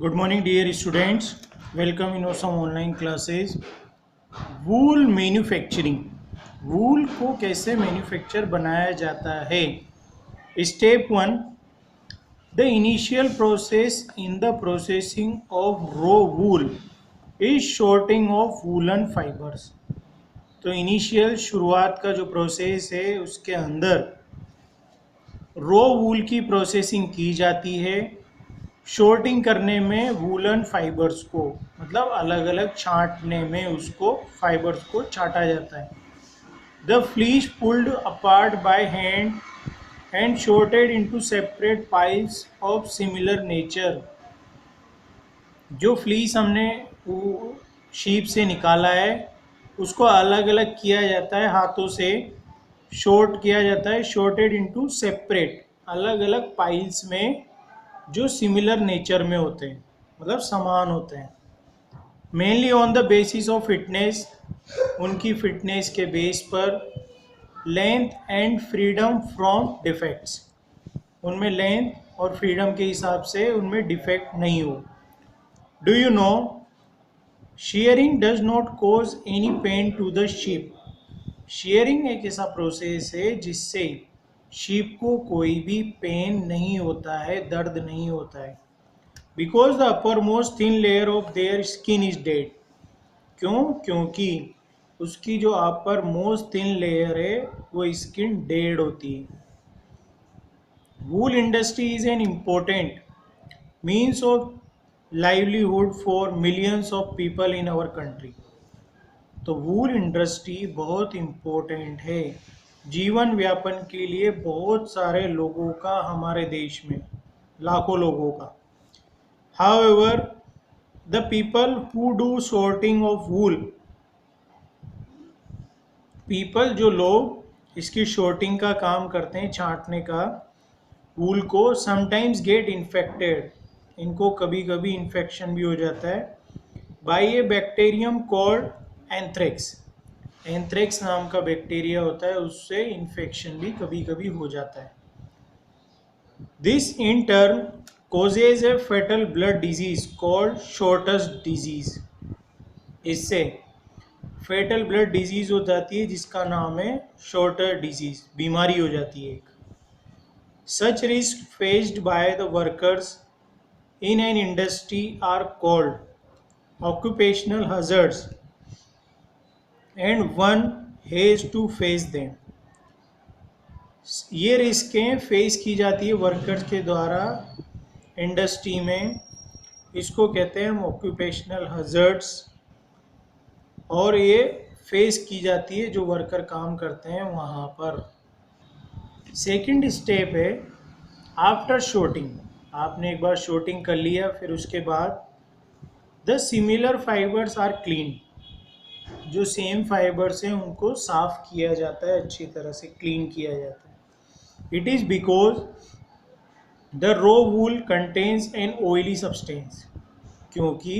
Good morning, dear students. Welcome in some online classes. Wool manufacturing, wool को कैसे manufacture बनाया जाता है। Step 1, the initial process in the processing of raw wool is sorting of woollen fibres. तो initial शुरुआत का जो process है उसके अंदर रो वूल की प्रोसेसिंग की जाती है। शॉर्टिंग करने में वूलन फाइबर्स को मतलब अलग अलग छांटने में उसको फाइबर्स को छाटा जाता है। The fleece pulled apart by hand and shorted into separate piles of similar nature. जो फ्लीस हमने शीप से निकाला है उसको अलग अलग किया जाता है, हाथों से शॉर्ट किया जाता है। शॉर्टेड इनटू सेपरेट, अलग अलग पाइल्स में जो सिमिलर नेचर में होते हैं, मतलब समान होते हैं। Mainly on the basis of fitness, उनकी फिटनेस के बेस पर। Length and freedom from defects, उनमें लेंथ और फ्रीडम के हिसाब से उनमें डिफेक्ट नहीं हो। Do you know shearing does not cause any pain to the sheep. Shearing एक ऐसा प्रोसेस है जिससे शीप को कोई भी पेन नहीं होता है, दर्द नहीं होता है। Because the upper most thin layer of their skin is dead. क्यों? क्योंकि उसकी जो अपर मोस्ट थिन लेयर है वो स्किन डेड होती है। Wool industry is an important means of livelihood for millions of people in our country. तो wool industry बहुत इम्पोर्टेंट है जीवन व्यापन के लिए, बहुत सारे लोगों का, हमारे देश में लाखों लोगों का। However, the people who do sorting of wool, people जो लोग इसकी शॉर्टिंग का काम करते हैं, छांटने का वूल को, समटाइम्स गेट इन्फेक्टेड, इनको कभी कभी इन्फेक्शन भी हो जाता है। By a bacterium called anthrax, anthrax नाम का बैक्टीरिया होता है, उससे इन्फेक्शन भी कभी कभी हो जाता है। This in turn causes a fatal blood disease called shorter's disease। इससे फेटल ब्लड डिजीज हो जाती है जिसका नाम है शॉर्टर डिजीज, बीमारी हो जाती है एक। Such risk faced by the workers in an industry are called occupational hazards and one has to face them. ये रिस्कें फेस की जाती है वर्कर्स के द्वारा इंडस्ट्री में, इसको कहते हैं हम ऑक्यूपेशनल हजार्ड्स, और ये फेस की जाती है जो वर्कर काम करते हैं वहाँ पर। सेकंड स्टेप है आफ्टर शॉर्टिंग। आपने एक बार शॉर्टिंग कर लिया, फिर उसके बाद the similar fibres are clean. जो सेम फाइबर्स हैं उनको साफ किया जाता है, अच्छी तरह से क्लीन किया जाता है। It is because the raw wool contains an oily substance. क्योंकि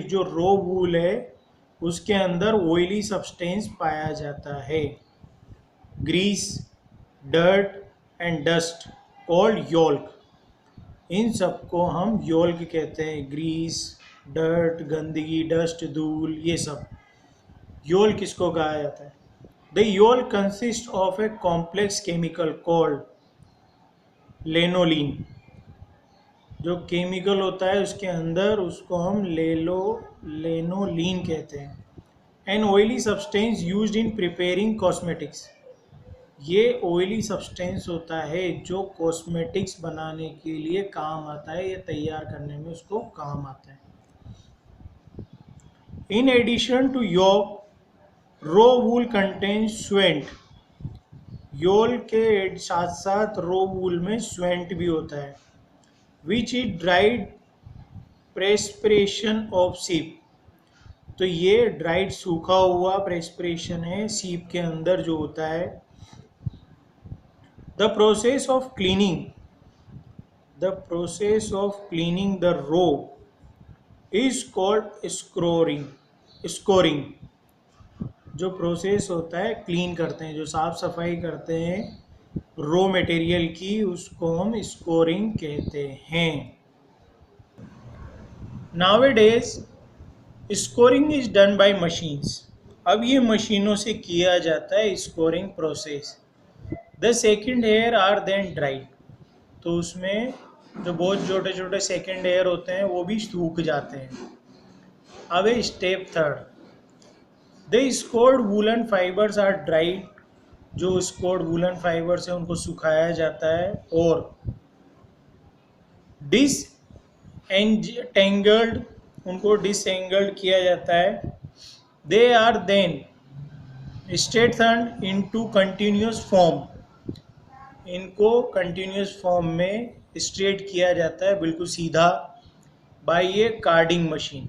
जो रो वूल है उसके अंदर ऑयली सब्सटेंस पाया जाता है। Grease, dirt and dust called yolk, इन सबको हम योल्क कहते हैं। ग्रीस, डर्ट, गंदगी, डस्ट, धूल, ये सब योल्क इसको कहा जाता है। The yolk consist of a complex chemical called lanolin. जो केमिकल होता है उसके अंदर, उसको हम लेनोलिन कहते हैं। An oily substance used in preparing cosmetics. ये ऑयली सब्सटेंस होता है जो कॉस्मेटिक्स बनाने के लिए काम आता है, या तैयार करने में उसको काम आता है। In addition to yolk, raw wool contains suint. Yolk के साथ साथ रो वूल में स्वेंट भी होता है, which is dried perspiration of sheep. तो ये ड्राइड, सूखा हुआ प्रेस्पिरेशन है सीप के अंदर जो होता है। The process of cleaning, the process of cleaning the raw is called scouring. जो प्रोसेस होता है क्लीन करते हैं, जो साफ सफाई करते हैं रो मटेरियल की, उसको हम स्कोरिंग कहते हैं। Nowadays scouring is done by machines. अब ये मशीनों से किया जाता है scouring process. The second air are then dried, तो उसमें जो बहुत छोटे छोटे सेकेंड एयर होते हैं वो भी सूख जाते हैं। अब step third, the scoured woollen fibres are dried, जो स्कोर्ड वूलन फाइबर्स है उनको सुखाया जाता है और डिसएंगल्ड, उनको डिसएंगल्ड किया जाता है। They are then straightened into continuous form, इनको कंटिन्यूस फॉर्म में स्ट्रेट किया जाता है, बिल्कुल सीधा, by a carding machine.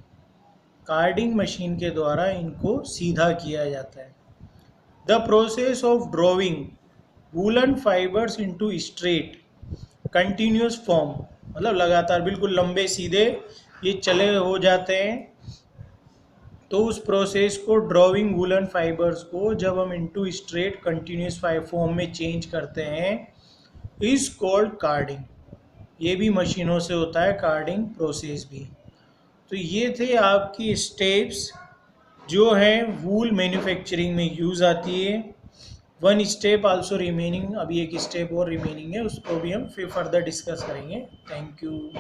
Carding machine के द्वारा इनको सीधा किया जाता है। The process of drawing woollen fibres into straight continuous form, मतलब लगातार बिल्कुल लंबे सीधे ये चले हो जाते हैं, तो उस प्रोसेस को ड्रॉविंग वूलन फाइबर्स को जब हम इनटू स्ट्रेट कंटिन्यूस फॉर्म में चेंज करते हैं इज कॉल्ड कार्डिंग। ये भी मशीनों से होता है कार्डिंग प्रोसेस भी। तो ये थे आपकी स्टेप्स जो है वूल मैन्युफैक्चरिंग में यूज़ आती है। वन स्टेप आल्सो रिमेनिंग, अभी एक स्टेप और रिमेनिंग है, उसको भी हम फिर फर्दर डिस्कस करेंगे। Thank you.